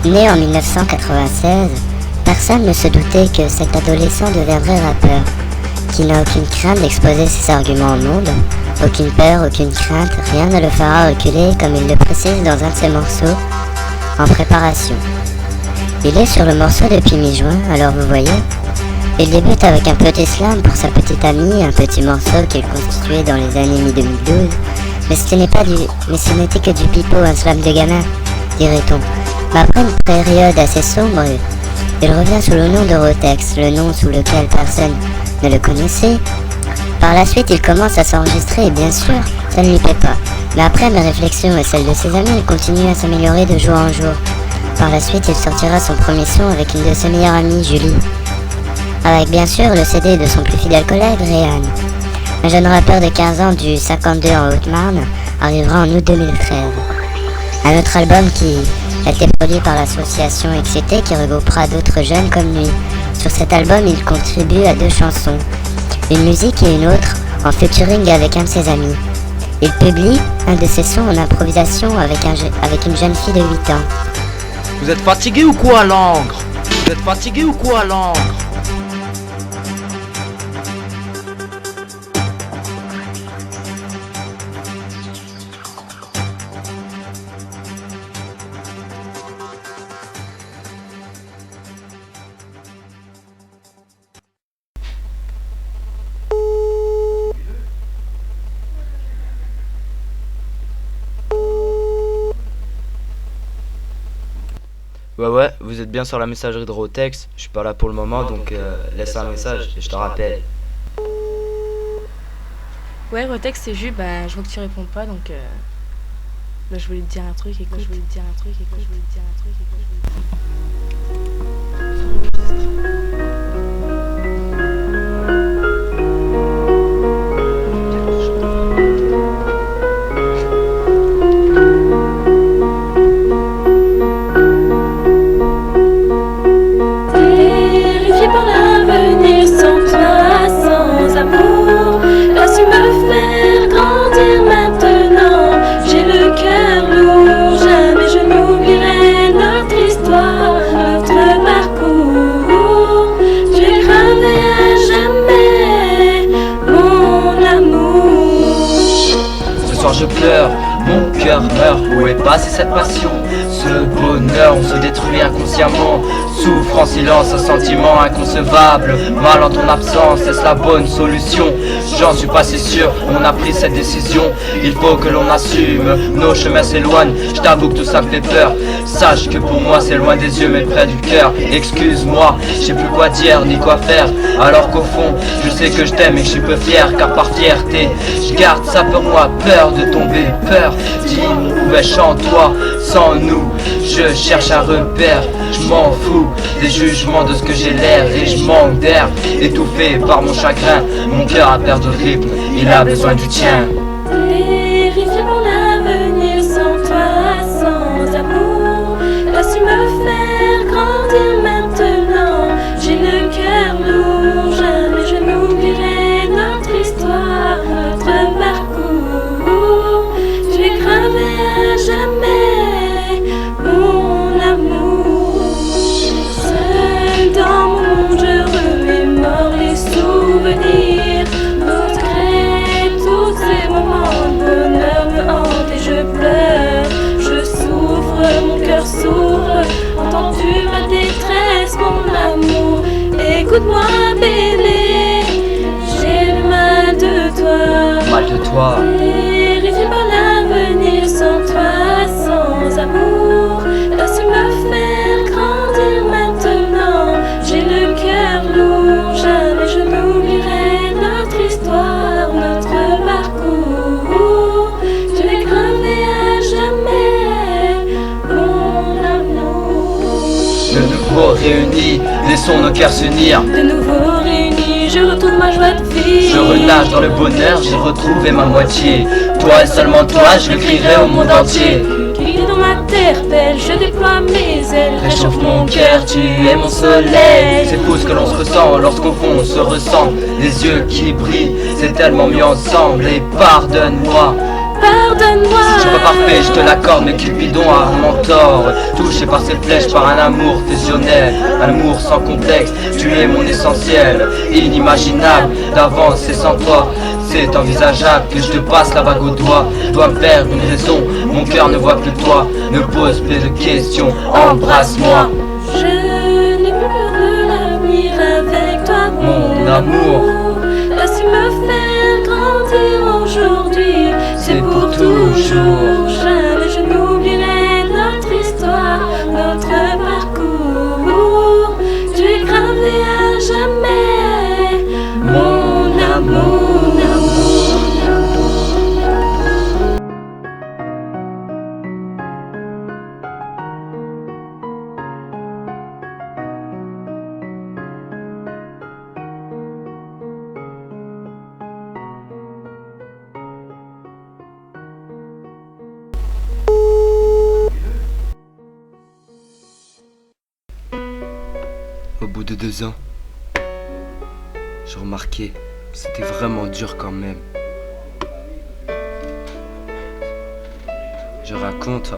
Né en 1996, personne ne se doutait que cet adolescent deviendrait rappeur, qui n'a aucune crainte d'exposer ses arguments au monde, aucune peur, aucune crainte, rien ne le fera reculer comme il le précise dans un de ses morceaux, en préparation. Il est sur le morceau depuis mi-juin, alors vous voyez, il débute avec un petit slam pour sa petite amie, un petit morceau qu'il constituait dans les années mi-2012, mais ce n'était que du pipeau, un slam de gamin, dirait-on. Mais après une période assez sombre, il revient sous le nom de Rotex, le nom sous lequel personne ne le connaissait. Par la suite, il commence à s'enregistrer et bien sûr, ça ne lui plaît pas. Mais après mes réflexions et celles de ses amis, il continue à s'améliorer de jour en jour. Par la suite, il sortira son premier son avec une de ses meilleures amies, Julie. Avec bien sûr le CD de son plus fidèle collègue, Réan. Un jeune rappeur de 15 ans du 52 en Haute-Marne arrivera en août 2013. Un autre album qui a été produit par l'association Excité qui regroupera d'autres jeunes comme lui. Sur cet album, il contribue à 2 chansons, une musique et une autre en featuring avec un de ses amis. Il publie un de ses sons en improvisation avec une jeune fille de 8 ans. Vous êtes fatigué ou quoi, l'encre? Vous êtes fatigué ou quoi, l'encre? Ouais, vous êtes bien sur la messagerie de Rotex. Je suis pas là pour le moment, donc laisse un message et je te rappelle. Ouais, Rotex, c'est juste, je vois que tu réponds pas, donc je voulais te dire un truc, écoute. Je pleure, mon cœur meurt, où est passée cette passion? Ce bonheur, on se détruit inconsciemment. Souffre en silence, un sentiment inconcevable. Mal en ton absence, est-ce la bonne solution? J'en suis pas si sûr, on a pris cette décision. Il faut que l'on assume, nos chemins s'éloignent. Je t'avoue que tout ça me fait peur. Sache que pour moi c'est loin des yeux mais près du cœur. Excuse-moi, je sais plus quoi dire ni quoi faire. Alors qu'au fond, je sais que je t'aime et que je suis peu fier. Car par fierté, je garde ça pour moi. Peur de tomber, peur dis-nous où est-je en toi? Sans nous, je cherche un repère. Je m'en fous des jugements de ce que j'ai l'air. Et je manque d'air, étouffé par mon chagrin. Mon cœur a perdu le rythme, il a besoin du tien. Terrifié pour l'avenir, sans toi, sans amour. As-tu me faire grandir maintenant? J'ai le cœur lourd, jamais je n'oublierai notre histoire, notre parcours. Tu es gravé à jamais, mon amour. Seul dans mon monde, je remémore les souvenirs, nos secrets, tous ces moments de bonheur me hantent et je pleure. Je souffre, mon cœur s'ouvre. Entends-tu ma détresse, mon amour? Écoute-moi, bébé, j'ai le mal de toi. Mal de toi. Terrifié par l'avenir, sans toi, sans amour. As-tu me faire grandir maintenant? J'ai le cœur lourd, jamais je n'oublierai notre histoire, notre parcours. Tu es gravé à jamais, mon amour. De nouveau réunis, laissons nos cœurs s'unir. De nouveau réunis, je retrouve ma joie de vivre. Je renage dans le bonheur, j'ai retrouvé ma moitié. Toi et seulement toi, je le crierai au monde entier. Qui dans ma terre belle, je déploie mes ailes. Réchauffe mon cœur, tu es mon soleil. C'est fou ce que l'on se ressent lorsqu'au fond on se ressemble. Les yeux qui brillent, c'est tellement mieux ensemble. Et pardonne-moi, Pardonne-moi. je peux parfait, je te l'accorde, mais Cupidon a un mentor. Touché par ses flèches, par un amour fusionnel, un amour sans complexe, tu es mon essentiel. Inimaginable d'avance et sans toi, c'est envisageable que je te passe la bague au doigt. Je dois me faire une raison, mon cœur ne voit plus toi. Ne pose plus de questions, embrasse-moi. Je n'ai plus peur de l'avenir avec toi, Mon amour. T'as su me faire grandir aujourd'hui, c'est pour toujours. Jamais je n'oublierai notre histoire, notre parcours. Tu es gravé à jamais, mon amour. Au bout de 2 ans, j'ai remarqué que c'était vraiment dur quand même. Je raconte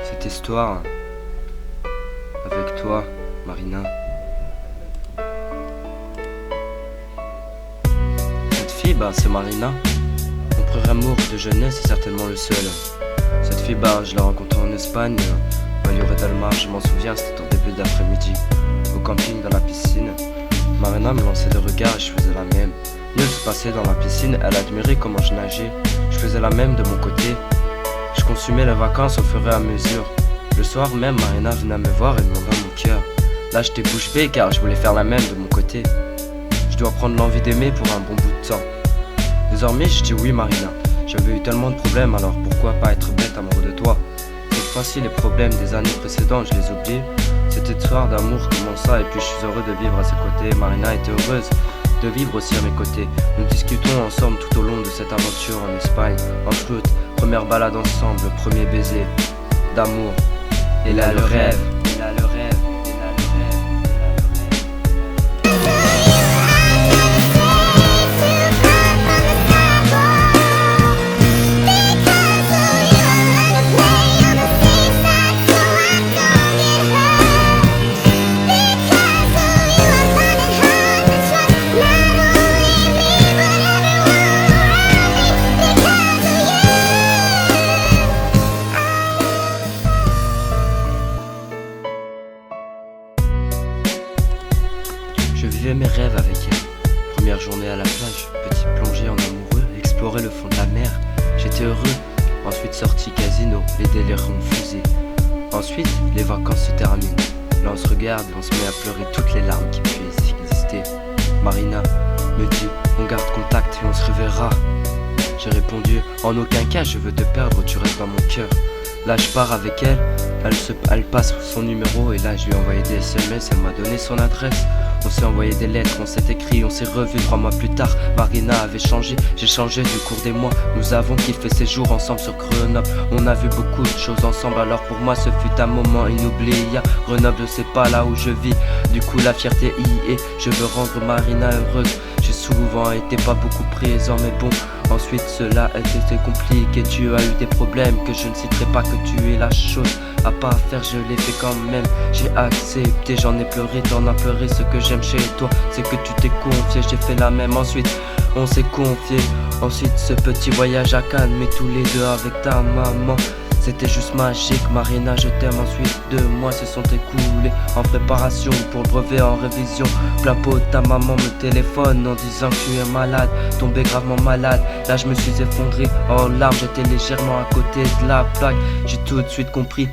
cette histoire avec toi, Marina. Cette fille, c'est Marina. Mon premier amour de jeunesse est certainement le seul. Cette fille, je l'ai rencontrée en Espagne. Lloret del Mar, je m'en souviens, c'était au début d'après-midi, au camping dans la piscine. Marina me lançait des regards et je faisais la même. Mieux se passait dans la piscine, elle admirait comment je nageais. Je faisais la même de mon côté. Je consumais les vacances au fur et à mesure. Le soir même, Marina venait me voir et me demandait mon cœur. Là, j'étais bouche bée car je voulais faire la même de mon côté. Je dois prendre l'envie d'aimer pour un bon bout de temps. Désormais, je dis oui, Marina. J'avais eu tellement de problèmes, alors pourquoi pas être bête amoureux de toi? Cette fois-ci, les problèmes des années précédentes, je les oublie. Cette histoire d'amour commença et puis je suis heureux de vivre à ses côtés. Marina était heureuse de vivre aussi à mes côtés. Nous discutons ensemble tout au long de cette aventure en Espagne, en flotte, première balade ensemble, premier baiser d'amour. Et là le rêve, et là le rêve, et là le rêve, et là le rêve. Je vivais mes rêves avec elle. Première journée à la plage, petite plongée en amoureux, explorer le fond de la mer. J'étais heureux. Ensuite sorti casino, les délires ont fusé. Ensuite, les vacances se terminent. Là on se regarde et on se met à pleurer toutes les larmes qui puissent exister. Marina me dit, on garde contact et on se reverra. J'ai répondu, en aucun cas je veux te perdre, tu restes dans mon cœur. Là je pars avec elle, elle passe son numéro et là je lui ai envoyé des SMS, elle m'a donné son adresse. On s'est envoyé des lettres, on s'est écrit, on s'est revu 3 mois plus tard. Marina avait changé, j'ai changé du cours des mois. Nous avons kiffé ces jours ensemble sur Grenoble. On a vu beaucoup de choses ensemble, alors pour moi ce fut un moment inoubliable. Grenoble c'est pas là où je vis, du coup la fierté y est. Je veux rendre Marina heureuse. J'ai souvent été pas beaucoup présent mais bon. Ensuite cela était compliqué, tu as eu des problèmes que je ne citerai pas, que tu es la chose à pas faire, je l'ai fait quand même. J'ai accepté, j'en ai pleuré, t'en as pleuré. Ce que j'aime chez toi, c'est que tu t'es confié, j'ai fait la même. Ensuite on s'est confié, ensuite ce petit voyage à Cannes, mais tous les deux avec ta maman. C'était juste magique, Marina je t'aime. Ensuite 2 mois se sont écoulés en préparation pour le brevet, en révision. Plein pot, ta maman me téléphone en disant que tu es malade, tombé gravement malade. Là je me suis effondré en larmes, j'étais légèrement à côté de la plaque. J'ai tout de suite compris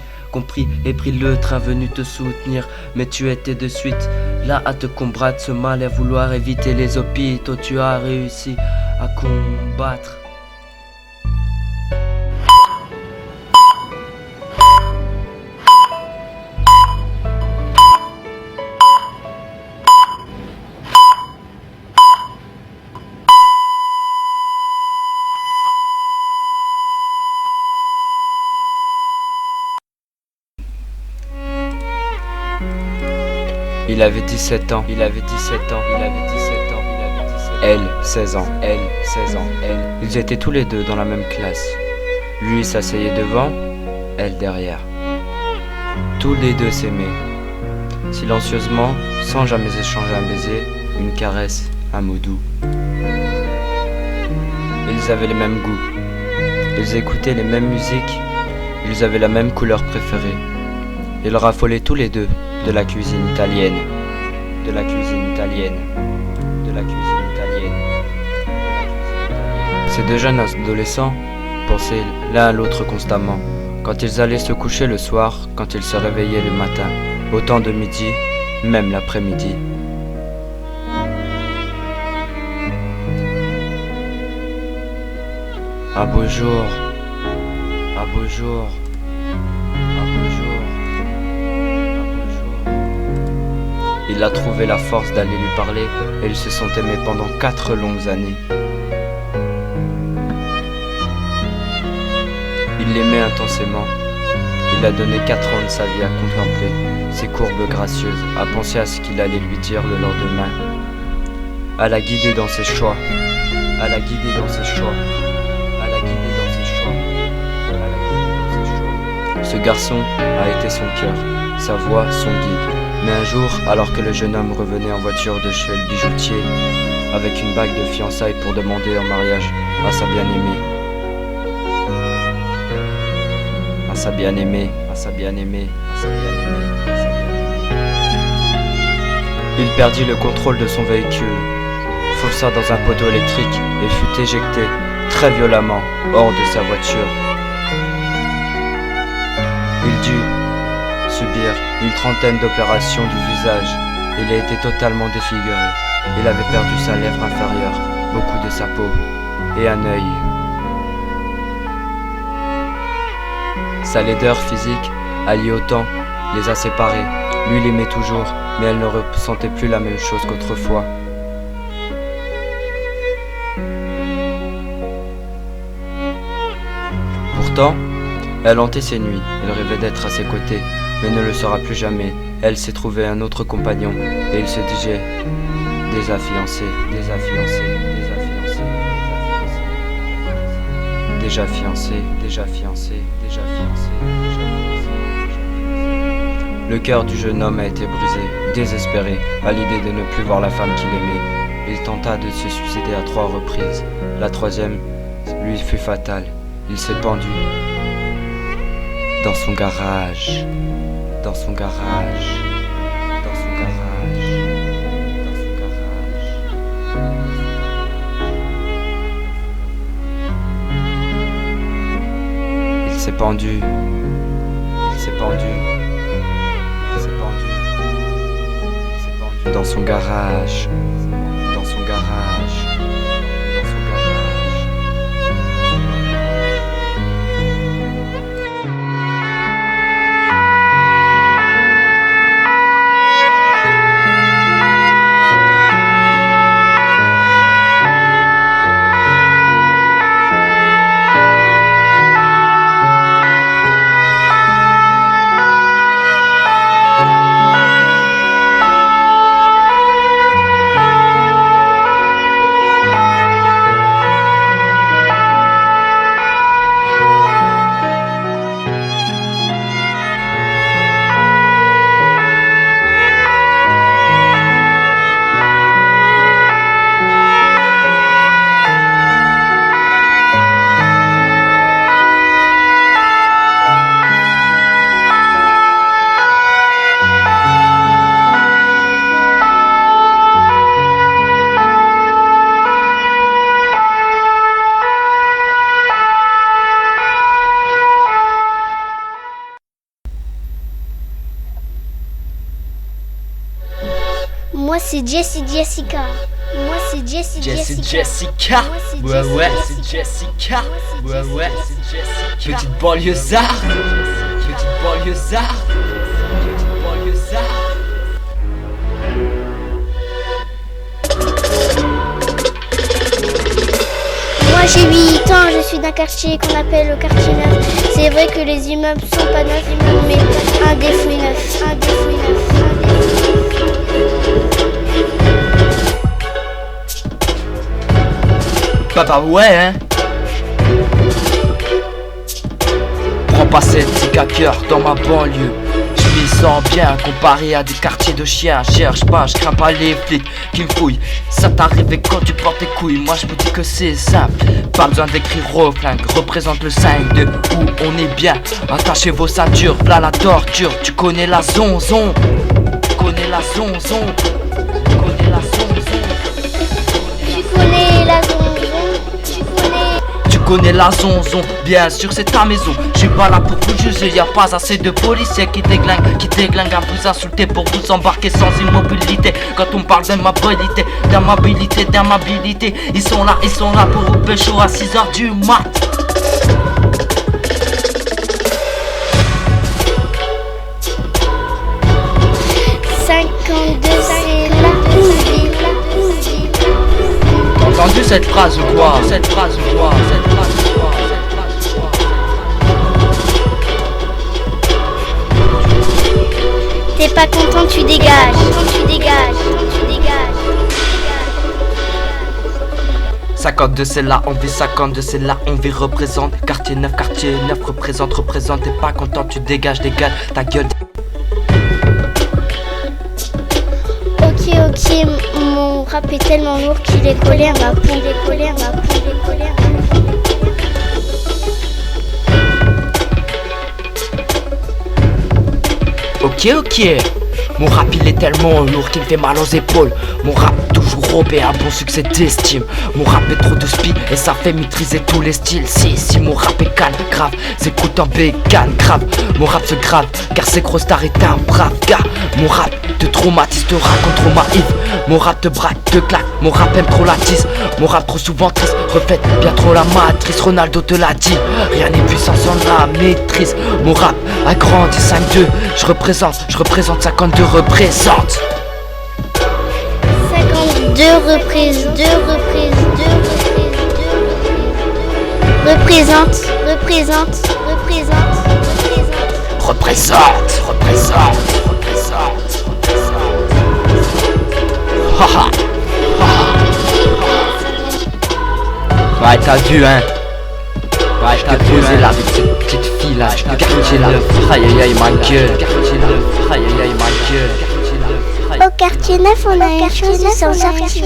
et pris le train venu te soutenir. Mais tu étais de suite là à te combattre ce mal et à vouloir éviter les hôpitaux. Tu as réussi à combattre. Il avait 17 ans, il avait 17 ans, il avait 17 ans, il avait 17 ans. elle, 16 ans, elle, 16 ans, elle. Ils étaient tous les deux dans la même classe. Lui s'asseyait devant, elle derrière. Tous les deux s'aimaient. Silencieusement, sans jamais échanger un baiser, une caresse, un mot doux. Ils avaient les mêmes goûts. Ils écoutaient les mêmes musiques. Ils avaient la même couleur préférée. Ils raffolaient tous les deux de la cuisine italienne. De la cuisine italienne. De la cuisine italienne. Ces deux jeunes adolescents pensaient l'un à l'autre constamment. Quand ils allaient se coucher le soir, quand ils se réveillaient le matin, au temps de midi, même l'après-midi. Un beau jour, un beau jour, un beau jour, un beau jour. Il a trouvé la force d'aller lui parler et ils se sont aimés pendant 4 longues années. Il l'aimait intensément. Il a donné 4 ans de sa vie à contempler ses courbes gracieuses, à penser à ce qu'il allait lui dire le lendemain, à la guider dans ses choix, à la guider dans ses choix, à la guider dans ses choix, à la guider dans ses choix. Ce garçon a été son cœur, sa voix, son guide. Mais un jour, alors que le jeune homme revenait en voiture de chez le bijoutier, avec une bague de fiançailles pour demander en mariage à sa bien-aimée, à sa bien-aimée, à sa bien-aimée, à sa bien-aimée, à sa bien-aimée. Il perdit le contrôle de son véhicule, fonça dans un poteau électrique et fut éjecté très violemment hors de sa voiture. Il dut subir une 30aine d'opérations du visage. Il a été totalement défiguré. Il avait perdu sa lèvre inférieure, beaucoup de sa peau et un œil. Sa laideur physique, alliée au temps, les a séparés. Lui l'aimait toujours, mais elle ne ressentait plus la même chose qu'autrefois. Pourtant, elle hantait ses nuits. Elle rêvait d'être à ses côtés, mais ne le sera plus jamais. Elle s'est trouvée un autre compagnon, et il se disait déjà fiancé, déjà fiancé, déjà fiancé, déjà fiancé, déjà fiancé, déjà fiancé, déjà fiancé. Le cœur du jeune homme a été brisé, désespéré, à l'idée de ne plus voir la femme qu'il aimait. Il tenta de se suicider à 3 reprises. La 3e lui fut fatale. Il s'est pendu dans son garage, dans son garage, dans son garage, dans son garage. Il s'est pendu, il s'est pendu, il s'est pendu, il s'est pendu dans son garage, dans son garage. Moi c'est Jessica. Moi c'est Jessica. Ouais, c'est Jessica. Ouais, c'est Jessica. Petite banlieusarde. Petite banlieusarde. Petite banlieusarde. Moi j'ai 8 ans, je suis d'un quartier qu'on appelle le quartier neuf. C'est vrai que les immeubles sont pas neufs, mais un défaut neuf, un défaut neuf, un défaut neuf. Bah ouais hein. Prends pas cette tic à cœur dans ma banlieue. Je m'y sens bien comparé à des quartiers de chiens. Cherche pas, je crains pas les flics qui me fouillent. Ça t'arrive quand tu portes tes couilles. Moi je vous dis que c'est simple. Pas besoin d'écrire au flingue. Représente le 5 de où on est bien. Attachez vos ceintures, v'là la torture. Tu connais la zonzon. Tu connais la zonzon. Tu connais la zonzon. Tu connais la zonzon. Tu connais la zonzon, bien sûr c'est ta maison. Je suis pas là pour vous juger, y'a pas assez de policiers qui déglinguent à vous insulter pour vous embarquer sans immobilité. Quand on parle d'amabilité, ils sont là pour vous pécho à 6h du mat. T'as entendu cette phrase ou quoi? T'es pas content, tu dégages. 52 c'est là, on vit 52 c'est là, on vit représente. Quartier 9 représente. T'es pas content, tu dégages ta gueule. Ok, mon rap est tellement lourd qu'il est collé à ma peau. Ok, mon rap il est tellement lourd qu'il me fait mal aux épaules. Mon rap toujours robé, un bon succès d'estime. Mon rap est trop de speed et ça fait maîtriser tous les styles. Si mon rap est calme, grave, j'écoute en bécane, grave. Mon rap se grave, car c'est gros star est un brave gars. Mon rap te traumatise, te raconte trop ma Yves. Mon rap te braque, te claque, mon rap aime trop la tisse. Mon rap trop souvent triste, reflète bien trop la matrice. Ronaldo te l'a dit, rien n'est puissant sans la maîtrise. Mon rap a grandi 5-2, je représente 52 représente. 52 Représente. Haha. Ouais t'as vu hein. Ouais t'as posé là avec cette petite fille là. Je peux quartier là. Aïe ma gueule. Au quartier 9, on a une chose de s'en sortir.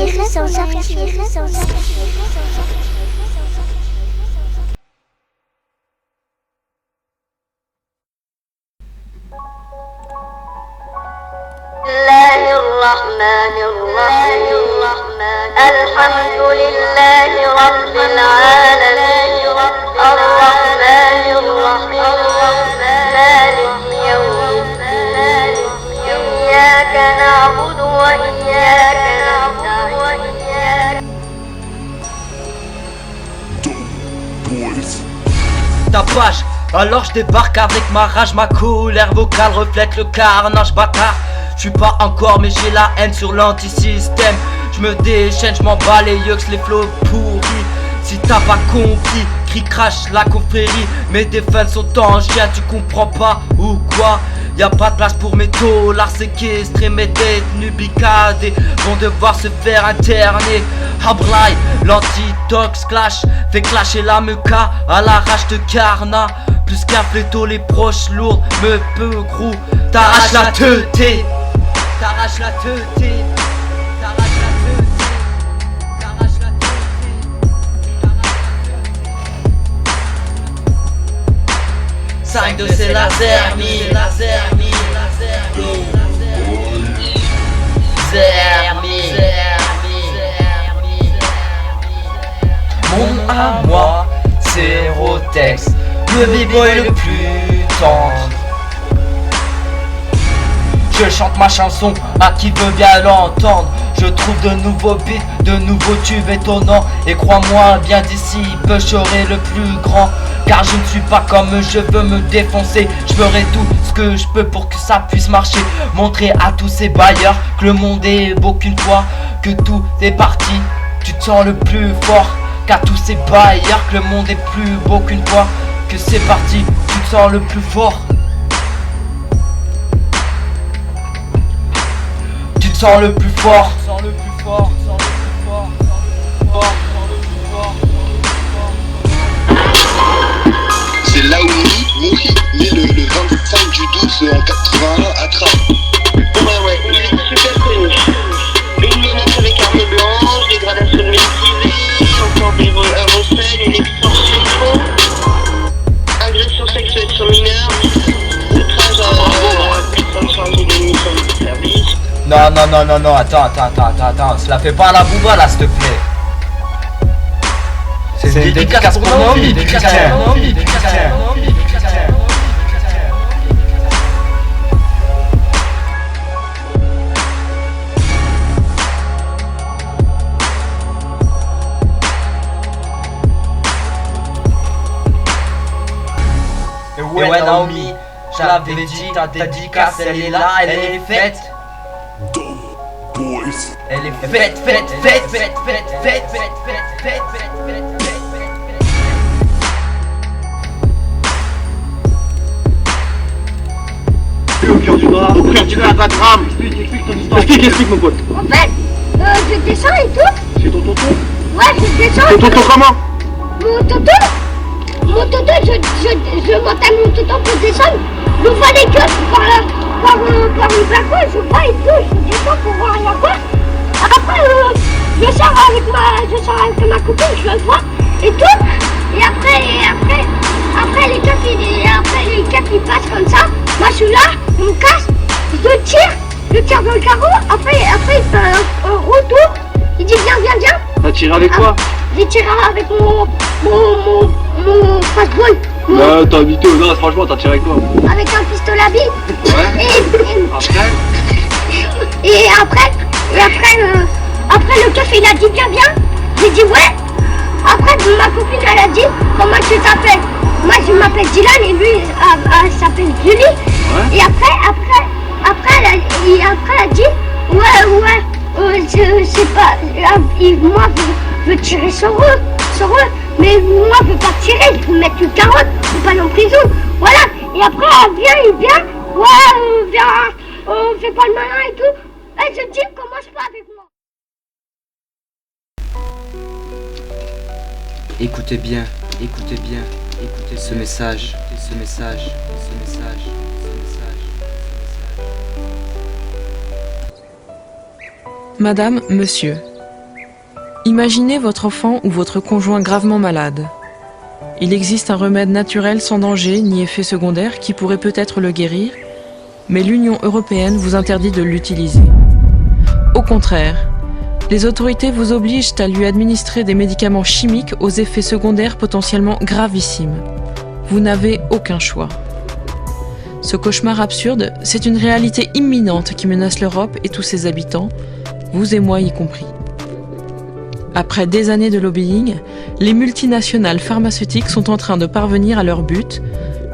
الحمد لله رب العالمين الرحمن الرحيم مالك يوم الدين إياك نعبد وإياك نستعين. Tapage, alors je débarque avec ma rage, ma colère vocale reflète le carnage bâtard. Je suis pas encore mais j'ai la haine sur l'antisystème. Je me déchaîne, je m'en bats les yeux, les flots pourris. Si t'as pas compris, crie crash la confrérie. Mes défunts sont en chien, tu comprends pas ou quoi? Y'a pas de place pour mes taulards séquestrés, mes détenus bicadés vont devoir se faire interner. Hablai, l'antitox clash, fait clasher la meuca à l'arrache de carna. Plus qu'un fléau, les proches lourds me peu gros. T'arraches la teuté, t'arraches la teuté. 5-2 c'est la zermie. Mon à moi, c'est Rotex, le b-boy le plus tendre. Je chante ma chanson à qui veut bien l'entendre. Je trouve de nouveaux beats, de nouveaux tubes étonnants. Et crois-moi, bien d'ici, peu j'aurai le plus grand. Car je ne suis pas comme eux, je veux me défoncer. Je ferai tout ce que je peux pour que ça puisse marcher. Montrer à tous ces bailleurs que le monde est beau qu'une fois, que tout est parti. Tu te sens le plus fort, qu'à tous ces bailleurs que le monde est plus beau qu'une fois, que c'est parti, tu te sens le plus fort. Sens le plus fort, sens le plus fort, sens le plus fort, sens le plus fort, sens le plus fort. en 81 à Trappes. Ouais, il est super connu. Une menace avec arme blanche, dégradation de maîtrise, encore des recels, une extorsion, agression sexuelle sur mineur, outrage à personne chargée de mission de service. Non, attends, cela fait pas la bouba là, s'il te plaît. C'est une dédicace pour Naomi, Et ouais Naomi, je l'avais dit, ta dédicace elle est là, elle est faite. Elle est faite. Au cœur du drame, pas de drame. Explique ton histoire. Explique mon pote. En fait, je descends et tout. C'est ton tonton? Ouais, je descends. Ton tonton comment? Mon tonton, je m'entame mon tonton pour descendre. Je vois les gosses par le balcon, je vois et tout, je descends pour voir la quoi. Après, je sors avec ma copine, je le vois et tout. Et après les keufs ils passent comme ça. Moi je suis là, je me casse, je tire dans le carreau. Après il fait un retour, il dit viens. T'as tiré avec quoi? J'ai tiré avec mon fastball. Non, t'as mytho, non, franchement, t'as tiré avec quoi? Avec un pistolet à billes. Ouais. Après le keuf il a dit viens. J'ai dit ouais. Après ma copine elle a dit comment tu t'appelles? Moi je m'appelle Dylan et lui elle s'appelle Julie. Ouais. Et après elle a dit ouais je sais pas, moi je veux tirer sur eux, mais moi je veux pas tirer, je veux mettre une carotte, je veux pas aller en prison, voilà. Et après il vient, fais pas le malin et tout. Et je dis commence pas avec moi. Écoutez bien ce message. Madame, monsieur, imaginez votre enfant ou votre conjoint gravement malade. Il existe un remède naturel sans danger ni effet secondaire qui pourrait peut-être le guérir, mais l'Union européenne vous interdit de l'utiliser. Au contraire, les autorités vous obligent à lui administrer des médicaments chimiques aux effets secondaires potentiellement gravissimes. Vous n'avez aucun choix. Ce cauchemar absurde, c'est une réalité imminente qui menace l'Europe et tous ses habitants, vous et moi y compris. Après des années de lobbying, les multinationales pharmaceutiques sont en train de parvenir à leur but.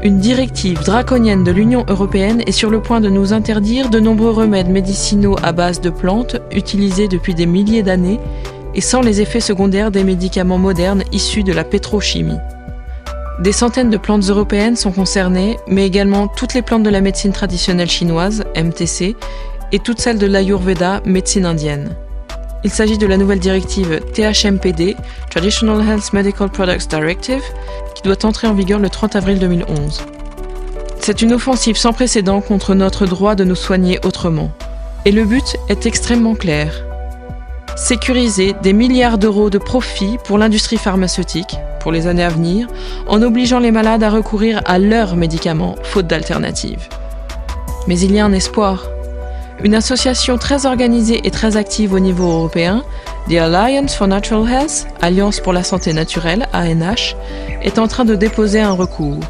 Une directive draconienne de l'Union européenne est sur le point de nous interdire de nombreux remèdes médicinaux à base de plantes utilisés depuis des milliers d'années et sans les effets secondaires des médicaments modernes issus de la pétrochimie. Des centaines de plantes européennes sont concernées, mais également toutes les plantes de la médecine traditionnelle chinoise, MTC, et toutes celles de l'Ayurveda, médecine indienne. Il s'agit de la nouvelle directive THMPD, Traditional Health Medical Products Directive, qui doit entrer en vigueur le 30 avril 2011. C'est une offensive sans précédent contre notre droit de nous soigner autrement. Et le but est extrêmement clair. Sécuriser des milliards d'euros de profit pour l'industrie pharmaceutique, pour les années à venir, en obligeant les malades à recourir à leurs médicaments, faute d'alternative. Mais il y a un espoir. Une association très organisée et très active au niveau européen, The Alliance for Natural Health, Alliance pour la santé naturelle, ANH, est en train de déposer un recours.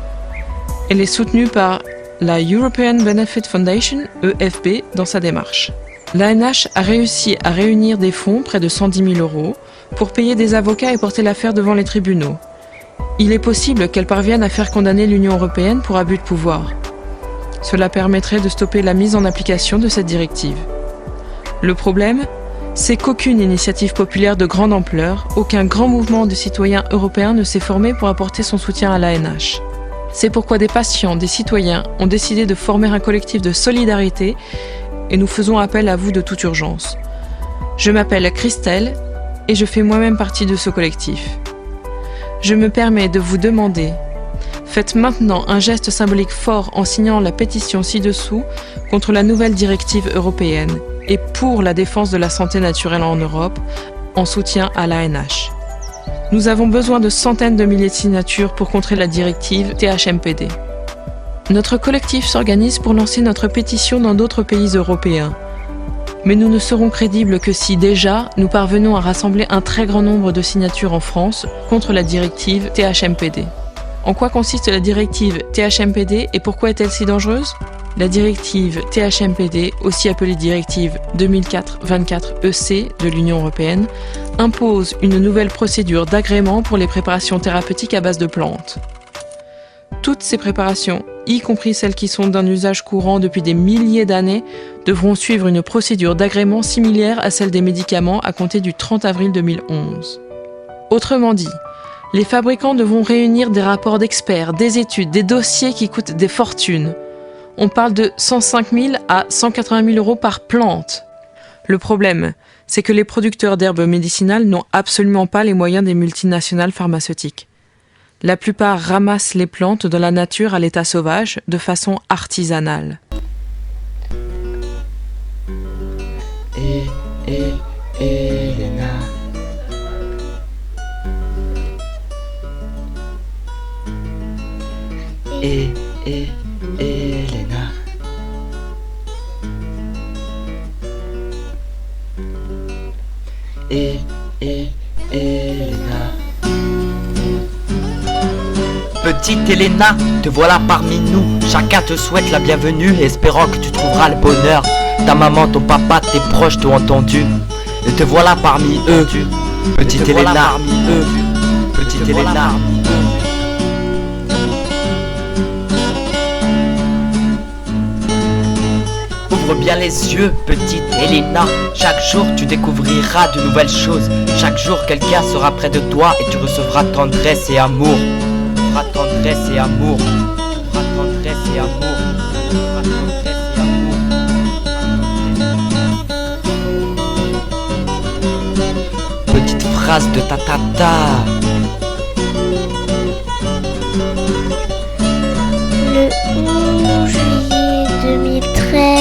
Elle est soutenue par la European Benefit Foundation, EFB, dans sa démarche. L'ANH a réussi à réunir des fonds, près de 110 000 €, pour payer des avocats et porter l'affaire devant les tribunaux. Il est possible qu'elle parvienne à faire condamner l'Union européenne pour abus de pouvoir. Cela permettrait de stopper la mise en application de cette directive. Le problème, c'est qu'aucune initiative populaire de grande ampleur, aucun grand mouvement de citoyens européens ne s'est formé pour apporter son soutien à l'ANH. C'est pourquoi des patients, des citoyens ont décidé de former un collectif de solidarité et nous faisons appel à vous de toute urgence. Je m'appelle Christelle et je fais moi-même partie de ce collectif. Je me permets de vous demander, Faites maintenant un geste symbolique fort en signant la pétition ci-dessous contre la nouvelle directive européenne et pour la défense de la santé naturelle en Europe, en soutien à l'ANH. Nous avons besoin de centaines de milliers de signatures pour contrer la directive THMPD. Notre collectif s'organise pour lancer notre pétition dans d'autres pays européens. Mais nous ne serons crédibles que si déjà nous parvenons à rassembler un très grand nombre de signatures en France contre la directive THMPD. En quoi consiste la directive THMPD et pourquoi est-elle si dangereuse ? La directive THMPD, aussi appelée directive 2004-24-EC de l'Union européenne, impose une nouvelle procédure d'agrément pour les préparations thérapeutiques à base de plantes. Toutes ces préparations, y compris celles qui sont d'un usage courant depuis des milliers d'années, devront suivre une procédure d'agrément similaire à celle des médicaments à compter du 30 avril 2011. Autrement dit, les fabricants devront réunir des rapports d'experts, des études, des dossiers qui coûtent des fortunes. On parle de 105 000 à 180 000 euros par plante. Le problème, c'est que les producteurs d'herbes médicinales n'ont absolument pas les moyens des multinationales pharmaceutiques. La plupart ramassent les plantes de la nature à l'état sauvage de façon artisanale. Elena. Elena. Elena. Petite Elena, te voilà parmi nous. Chacun te souhaite la bienvenue, espérant que tu trouveras le bonheur. Ta maman, ton papa, tes proches t'ont entendu. Et te voilà parmi eux. Petite Elena. Petite Elena. Ouvre bien les yeux, petite Elena. Chaque jour tu découvriras de nouvelles choses. Chaque jour quelqu'un sera près de toi et tu recevras tendresse et amour. Tendresse et amour. Tendresse et amour. Tendresse et amour. Petite phrase de ta tata. Le 11 juillet 2013.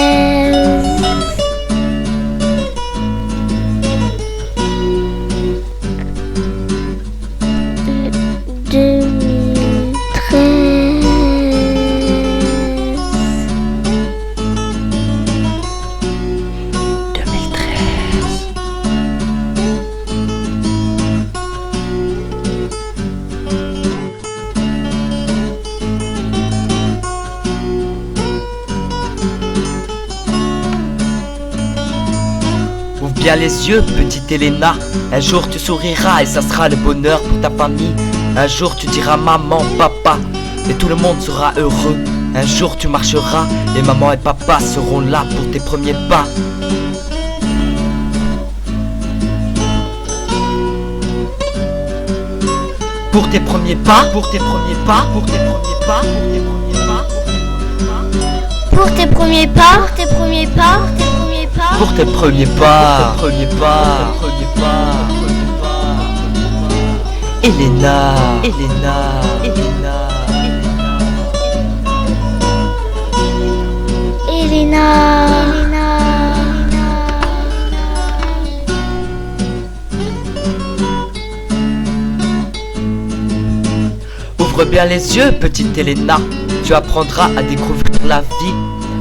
Bien les yeux, petite Elena. Un jour tu souriras et ça sera le bonheur pour ta famille. Un jour tu diras maman, papa et tout le monde sera heureux. Un jour tu marcheras et maman et papa seront là pour tes premiers pas. Pour tes premiers pas, pour tes premiers pas, pour tes premiers pas, pour tes premiers pas, Pour tes premiers pas, pour tes premiers pas, pour tes premiers pas, Elena, Elena, Elena, Elena. Ouvre bien les yeux, petite Elena. Tu apprendras à découvrir la vie.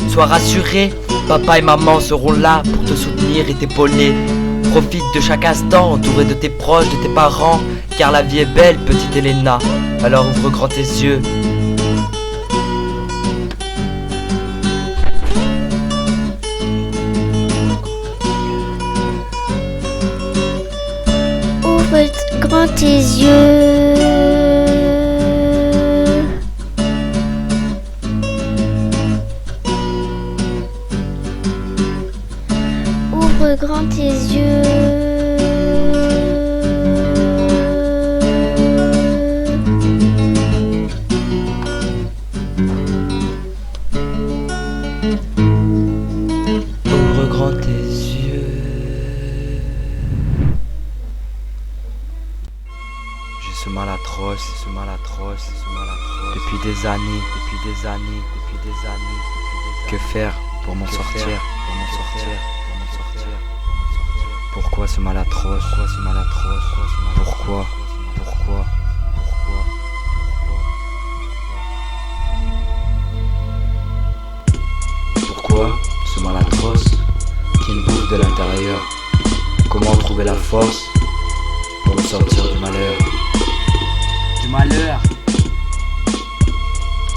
Sois rassurée, papa et maman seront là pour te soutenir et t'épauler. Profite de chaque instant, entouré de tes proches, de tes parents, car la vie est belle, petite Elena. Alors ouvre grand tes yeux. Ouvre grand tes yeux. Ouvre grand tes yeux. Ouvre grand tes yeux. J'ai ce mal à depuis des années. Que faire pour m'en sortir? Pourquoi ce mal atroce? Pourquoi? Pourquoi ce mal atroce qui me bouffe de l'intérieur? Comment trouver la force pour me sortir du malheur?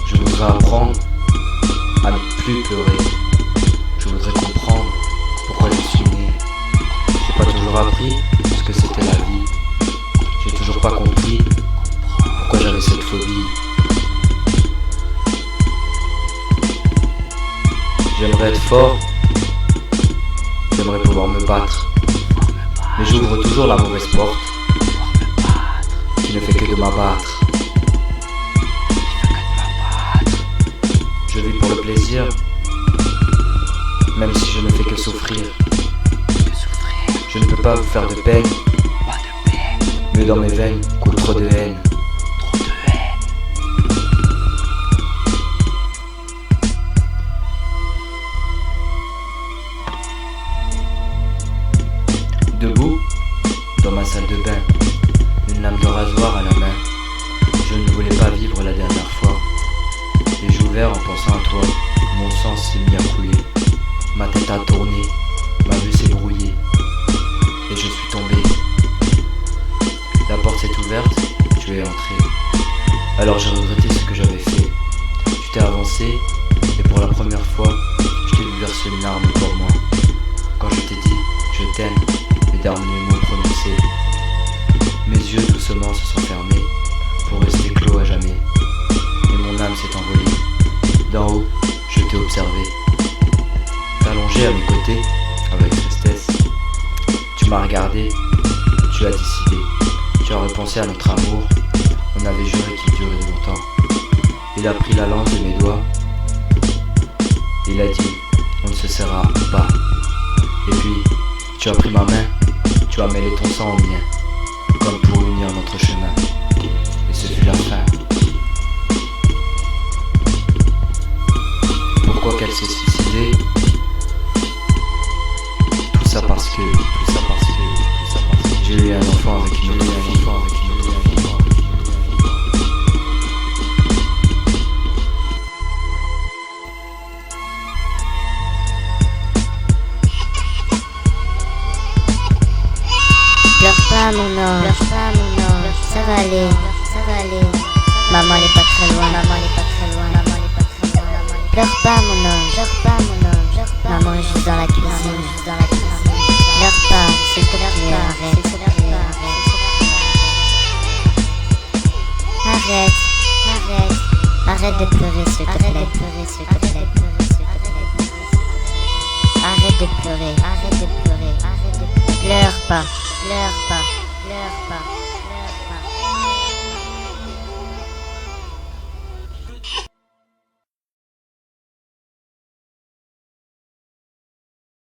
Je voudrais apprendre à ne plus pleurer. Je voudrais comprendre pourquoi je suis né. J'ai pas toujours appris ce que c'était la vie. J'ai toujours pas compris pourquoi j'avais cette phobie. J'aimerais être fort, j'aimerais pouvoir me battre, mais j'ouvre toujours la mauvaise porte qui ne fait que de m'abattre. Je vis pour le plaisir, même si je ne fais que souffrir. Je ne peux pas vous faire de peine, mais dans mes veines coule trop de haine. Debout, dans ma salle de bain, une lame de rasoir à la main. Je ne voulais pas vivre la dernière fois. Les yeux ouverts en pensant à toi, mon sang s'est mis à couler. Ma tête a tourné, ma vue s'est brouillée, et je suis tombé. La porte s'est ouverte, tu es entré. Alors j'ai regretté ce que j'avais fait. Tu t'es avancé, et pour la première fois, je t'ai vu verser une larme pour moi. Quand je t'ai dit, je t'aime, les derniers mots prononcés, mes yeux doucement se sont fermés pour rester clos à jamais. Et mon âme s'est envolée. D'en haut, je t'ai observé. Allongé à mes côtés, avec tristesse. Tu m'as regardé, tu as décidé. Tu as repensé à notre amour. On avait juré qu'il durait longtemps. Il a pris la lance de mes doigts. Il a dit, on ne se serra pas. Et puis, tu as pris ma main. Tu as mêlé ton sang au mien, comme pour unir notre chemin. Et ce fut la fin. Pourquoi qu'elle s'est suicidée? Tout ça parce que j'ai eu un enfant avec une autre fille. Pleure pas mon ange, ça va aller. Maman elle est pas très loin. Pleure pas mon ange, maman est juste dans la cuisine. Pleure pas, s'il te plaît, arrête de pleurer s'il te plaît. Arrête de pleurer. Pleure pas.